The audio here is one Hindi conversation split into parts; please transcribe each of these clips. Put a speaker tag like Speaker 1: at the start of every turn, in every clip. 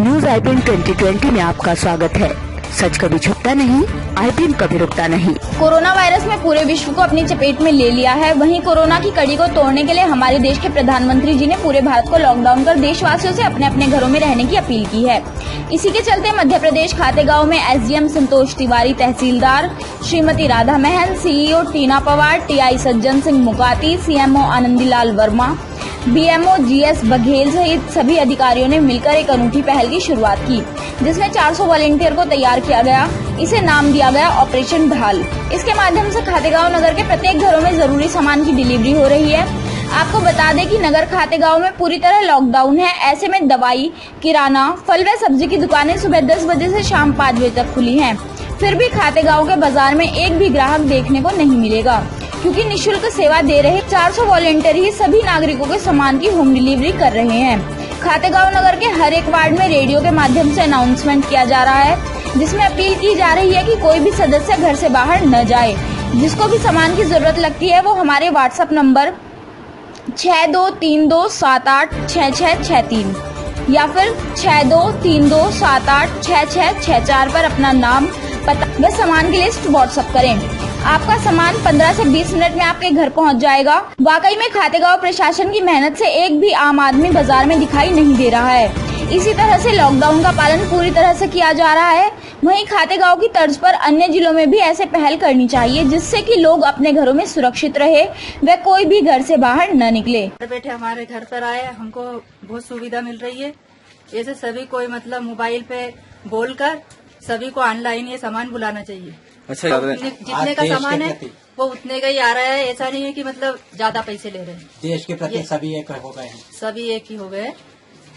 Speaker 1: न्यूज IPN 2020 में आपका स्वागत है। सच कभी छुपता नहीं, IPN कभी रुकता नहीं।
Speaker 2: कोरोना वायरस ने पूरे विश्व को अपनी चपेट में ले लिया है। वहीं कोरोना की कड़ी को तोड़ने के लिए हमारे देश के प्रधानमंत्री जी ने पूरे भारत को लॉकडाउन कर देशवासियों से अपने अपने घरों में रहने की अपील की है। इसी के चलते मध्य प्रदेश खातेगांव में SDM संतोष तिवारी, तहसीलदार श्रीमती राधा महन, CEO टीना Pawar, TI Sajjan Singh Mukati, CMO Anandilal Verma, BMO GS Baghel सहित सभी अधिकारियों ने मिलकर एक अनूठी पहल की शुरुआत की, जिसमें 400 वॉलेंटियर को तैयार किया गया। इसे नाम दिया गया ऑपरेशन ढाल। इसके माध्यम से खातेगांव नगर के प्रत्येक घरों में जरूरी सामान की डिलीवरी हो रही है। आपको बता दें कि नगर खातेगांव में पूरी तरह लॉकडाउन है। ऐसे में दवाई, किराना, फल व सब्जी की दुकानें सुबह 10 बजे से शाम 5 बजे तक खुली हैं। फिर भी खातेगांव के बाजार में एक भी ग्राहक देखने को नहीं मिलेगा, क्योंकि निःशुल्क सेवा दे रहे 400 वॉलेंटियर ही सभी नागरिकों के सामान की होम डिलीवरी कर रहे हैं। खातेगांव नगर के हर एक वार्ड में रेडियो के माध्यम से अनाउंसमेंट किया जा रहा है, जिसमें अपील की जा रही है कि कोई भी सदस्य घर से बाहर न जाए। जिसको भी सामान की जरूरत लगती है वो हमारे WhatsApp नंबर 6232786663 या फिर 6232786664 पर अपना नाम, पता व सामान की लिस्ट WhatsApp करें। आपका सामान 15 से 20 मिनट में आपके घर पहुंच जाएगा। वाकई में खातेगांव प्रशासन की मेहनत से एक भी आम आदमी बाजार में दिखाई नहीं दे रहा है। इसी तरह से लॉकडाउन का पालन पूरी तरह से किया जा रहा है। वहीं खातेगांव की तर्ज पर अन्य जिलों में भी ऐसे पहल करनी चाहिए, जिससे कि लोग अपने घरों में सुरक्षित रहे व कोई भी घर से बाहर न निकले।
Speaker 3: बैठे हमारे घर पर आए, हमको बहुत सुविधा मिल रही है। ऐसे सभी को मतलब मोबाइल पे बोलकर सभी को ऑनलाइन ये सामान बुलाना चाहिए।
Speaker 4: अच्छा,
Speaker 3: जितने का सामान है वो उतने का ही आ रहा है। ऐसा नहीं है कि मतलब ज्यादा पैसे ले रहे हैं।
Speaker 5: देश के प्रति सभी एक हो गए हैं।
Speaker 3: सभी एक ही हो गए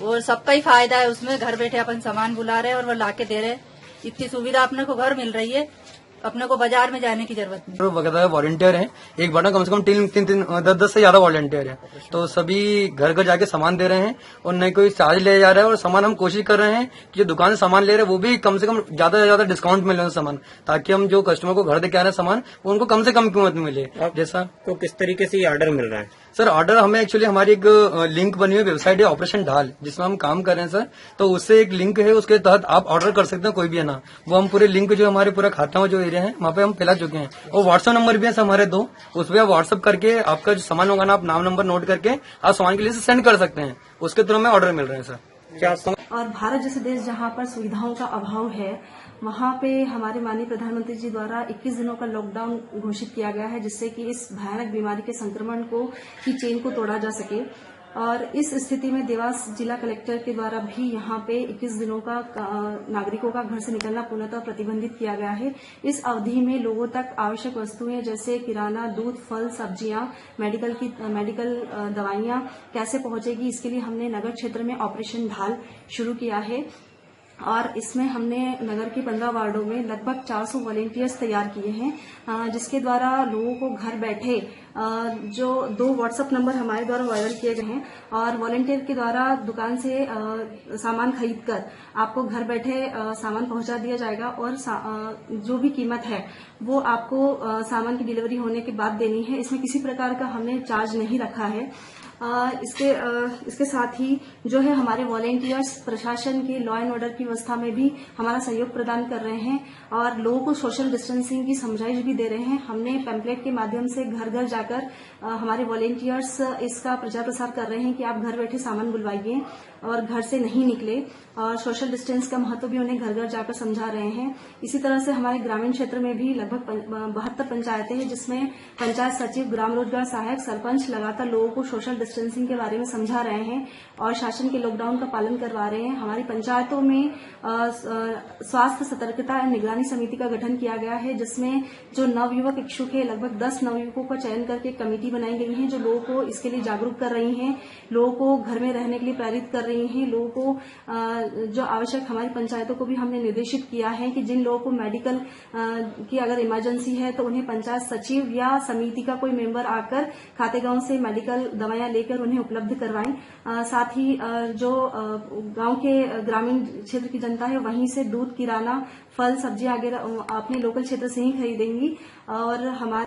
Speaker 3: और सबका ही फायदा है उसमें। घर बैठे अपन सामान बुला रहे हैं और वो लाके दे रहे हैं। इतनी सुविधा अपने को घर मिल रही है, अपने को बाजार में जाने की जरूरत नहीं।
Speaker 4: वगैरह वॉलंटियर हैं, एक बार कम से कम 10 से ज्यादा वॉलंटियर हैं, तो सभी घर घर जाके सामान दे रहे हैं और न कोई चार्ज ले जा रहा है। और सामान हम कोशिश कर रहे हैं कि जो दुकान से सामान ले रहे हैं वो भी कम से कम ज्यादा से ज्यादा डिस्काउंट मिले सामान, ताकि हम जो कस्टमर को घर देके आ रहे हैं सामान वो उनको कम से कम कीमत में मिले। जैसा
Speaker 6: तो किस तरीके से ये ऑर्डर मिल रहा है?
Speaker 4: सर ऑर्डर हमें एक्चुअली हमारी एक लिंक बनी हुई वेबसाइट है ऑपरेशन ढाल, जिसमें हम काम कर रहे हैं सर। तो उससे एक लिंक है, उसके तहत आप ऑर्डर कर सकते हैं कोई भी है ना। वो हम पूरे लिंक जो हमारे पूरा खाता में जो एरिया है वहाँ पे हम फैला चुके हैं। और WhatsApp नंबर भी है हमारे 2, उस पर आप WhatsApp करके आपका जो सामान होगा ना, आप नाम नंबर नोट करके आप सामान के लिए सेंड कर सकते हैं। उसके थ्रू में ऑर्डर मिल रहे हैं सर।
Speaker 7: और भारत जैसे देश जहां पर सुविधाओं का अभाव है, वहां पे हमारे माननीय प्रधानमंत्री जी द्वारा 21 दिनों का लॉकडाउन घोषित किया गया है, जिससे कि इस भयानक बीमारी के संक्रमण की चेन को तोड़ा जा सके। और इस स्थिति में देवास जिला कलेक्टर के द्वारा भी यहाँ पे 21 दिनों का नागरिकों का घर से निकलना पूर्णतः प्रतिबंधित किया गया है। इस अवधि में लोगों तक आवश्यक वस्तुएं जैसे किराना, दूध, फल, सब्जियां, मेडिकल दवाइयां कैसे पहुंचेगी, इसके लिए हमने नगर क्षेत्र में ऑपरेशन ढाल शुरू किया है। और इसमें हमने नगर के 15 वार्डों में लगभग 400 वॉलेंटियर्स तैयार किए हैं, जिसके द्वारा लोगों को घर बैठे जो 2 WhatsApp नंबर हमारे द्वारा वायरल किए गए हैं और वॉलेंटियर के द्वारा दुकान से सामान खरीदकर आपको घर बैठे सामान पहुंचा दिया जाएगा। और जो भी कीमत है वो आपको सामान की डिलीवरी होने के बाद देनी है। इसमें किसी प्रकार का हमने चार्ज नहीं रखा है। इसके साथ ही जो है हमारे वॉलेंटियर्स प्रशासन के लॉ एंड ऑर्डर की व्यवस्था में भी हमारा सहयोग प्रदान कर रहे हैं और लोगों को सोशल डिस्टेंसिंग की समझाइश भी दे रहे हैं। हमने पैम्पलेट के माध्यम से घर घर जाकर हमारे वॉलेंटियर्स इसका प्रचार प्रसार कर रहे हैं कि आप घर बैठे सामान बुलवाइए और घर से नहीं निकले, और सोशल डिस्टेंस का महत्व भी उन्हें घर घर जाकर समझा रहे हैं। इसी तरह से हमारे ग्रामीण क्षेत्र में भी लगभग 72 पंचायतें हैं, जिसमें पंचायत सचिव, ग्राम रोजगार सहायक, सरपंच लगातार लोगों को सोशल डिस्टेंसिंग के बारे में समझा रहे हैं और शासन के लॉकडाउन का पालन करवा रहे हैं। हमारी पंचायतों में स्वास्थ्य सतर्कता एवं निगरानी समिति का गठन किया गया है, जिसमें जो नवयुवक इच्छुक है, लगभग 10 नवयुवकों का चयन करके कमेटी बनाई गई है, जो लोगों को इसके लिए जागरूक कर रही हैं, लोगों को घर में रहने के लिए प्रेरित कर रही हैं। लोगों को जो आवश्यक, हमारी पंचायतों को भी हमने निर्देशित किया है कि जिन लोगों को मेडिकल की अगर इमरजेंसी है तो उन्हें पंचायत सचिव या समिति का कोई मेंबर आकर खातेगांव से मेडिकल दवाइयां लेकर उन्हें उपलब्ध करवाएं। साथ ही जो गांव के ग्रामीण क्षेत्र की जनता है वहीं से दूध, किराना, फल, सब्जियां वगैरह अपने लोकल क्षेत्र से ही खरीदेंगी। और हमारे